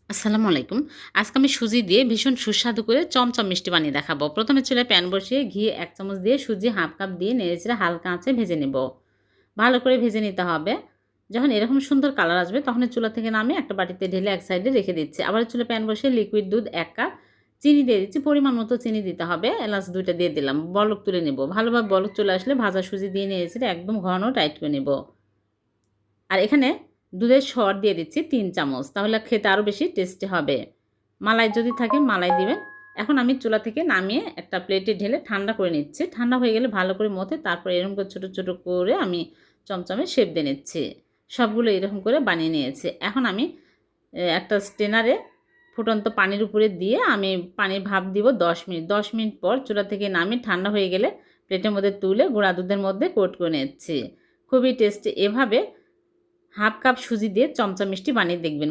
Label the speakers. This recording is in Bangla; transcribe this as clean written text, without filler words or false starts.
Speaker 1: আসসালামু আলাইকুম। আজকে আমি সুজি দিয়ে ভীষণ সুস্বাদু করে চমচম মিষ্টি বানিয়ে দেখাবো। প্রথমে চুলায় প্যান বসিয়ে ঘি ১ চামচ দিয়ে সুজি 1/2 কাপ দিয়ে নেড়েচেড়ে হালকা আঁচে ভেজে নেব। ভালো করে ভেজে নিতে হবে। যখন এরকম সুন্দর কালার আসবে তখন চুলা থেকে নামিয়ে একটা বাটিতে ঢেলে এক সাইডে রেখে দিচ্ছি। আবার চুলায় প্যান বসিয়ে লিকুইড দুধ ১ কাপ, চিনি দিয়ে দিচ্ছি। পরিমাণ মতো চিনি দিতে হবে। এলাচ ২ টা দিয়ে দিলাম। বলক তুলে নেব। ভালোভাবে বলক চলে আসলে ভাজা সুজি দিয়ে নেড়েচেড়ে একদম ঘন টাইট করে নেব। আর এখানে দুধের সর দিয়ে দিচ্ছি ৩ চামচ। তাহলে খেতে আরও বেশি টেস্টি হবে। মালাই যদি থাকে মালাই দিবেন। এখন আমি চুলা থেকে নামিয়ে একটা প্লেটে ঢেলে ঠান্ডা করে নিচ্ছি। ঠান্ডা হয়ে গেলে ভালো করে মথে তারপর এরকম করে ছোট, ছোট করে আমি চমচমে শেপ দিয়ে নিচ্ছি। সবগুলো এরকম করে বানিয়ে নিয়েছি। এখন আমি একটা স্ট্রেনারে ফুটন্ত পানির উপরে দিয়ে আমি পানির ভাপ দিব ১০ মিনিট। ১০ মিনিট পর চুলা থেকে নামিয়ে ঠান্ডা হয়ে গেলে প্লেটের মধ্যে তুলে গুঁড়া দুধের মধ্যে কোট করে নিচ্ছি। খুবই টেস্টি। এভাবে 1/2 কাপ সুজি দিয়ে চমচম মিষ্টি বানিয়ে দেখবেন।